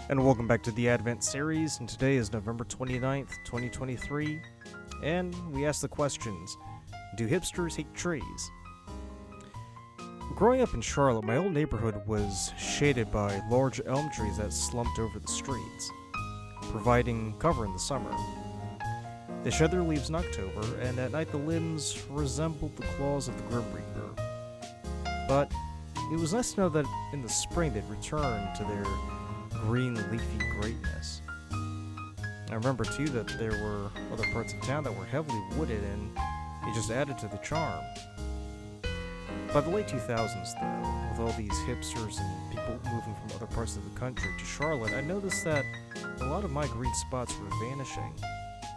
And welcome back to the Advent series, and today is November 29th, 2023, and we ask the questions, do hipsters hate trees? Growing up in Charlotte, my old neighborhood was shaded by large elm trees that slumped over the streets, providing cover in the summer. They shed their leaves in October, and at night the limbs resembled the claws of the Grim Reaper. But it was nice to know that in the spring they'd return to their green leafy greatness. I remember too that there were other parts of town that were heavily wooded, and it just added to the charm. By the late 2000s though, with all these hipsters and people moving from other parts of the country to Charlotte, I noticed that a lot of my green spots were vanishing.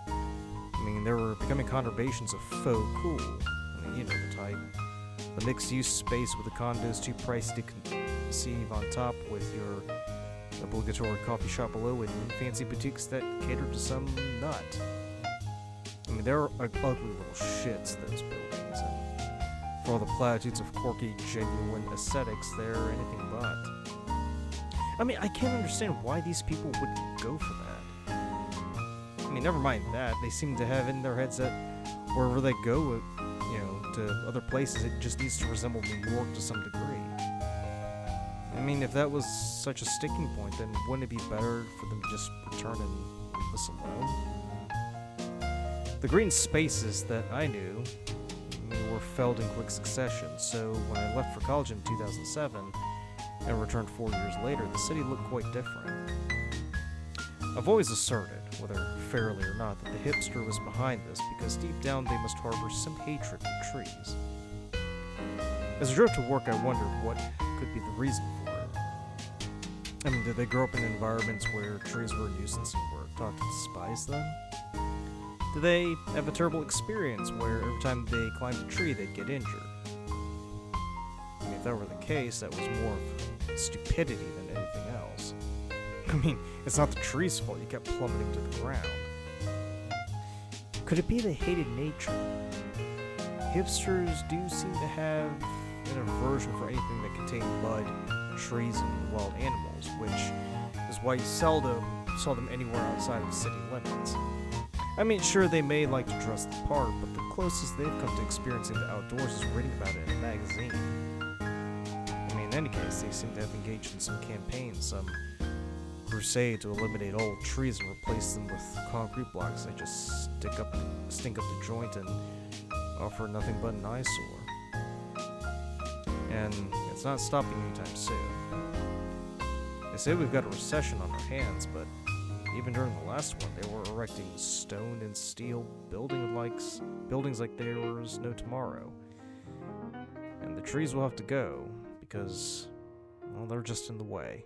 I mean, there were becoming conurbations of faux cool. I mean, you know the type. The mixed-use space with the condos too pricey to conceive on top with your obligatory coffee shop below and fancy boutiques that cater to some nut. I mean, they're ugly little shits, those buildings, and for all the platitudes of quirky, genuine aesthetics, they're anything but. I mean, I can't understand why these people wouldn't go for that. I mean, never mind that, they seem to have in their heads that wherever they go, to other places, it just needs to resemble New York to some degree. I mean, if that was such a sticking point, then wouldn't it be better for them to just return and leave us alone? The green spaces that I knew were felled in quick succession, so when I left for college in 2007 and returned 4 years later, the city looked quite different. I've always asserted, whether fairly or not, that the hipster was behind this because deep down they must harbor some hatred for trees. As I drove to work, I wondered what could be the reason for it. I mean, did they grow up in environments where trees were a nuisance and were taught to despise them? Did they have a terrible experience where every time they climbed a tree they'd get injured? I mean, if that were the case, that was more of stupidity than anything else. I mean, it's not the tree's fault you kept plummeting to the ground. Could it be they hated nature? Hipsters do seem to have an aversion for anything that contained mud, trees, and wild animals, which is why you seldom saw them anywhere outside of city limits. I mean, sure, they may like to dress the part, but the closest they've come to experiencing the outdoors is reading about it in a magazine. I mean, in any case, they seem to have engaged in some campaign, some crusade to eliminate all trees and replace them with concrete blocks that just stink up the joint and offer nothing but an eyesore. And it's not stopping anytime soon. They say we've got a recession on our hands, but even during the last one, they were erecting stone and steel buildings like there was no tomorrow. And the trees will have to go because, well, they're just in the way.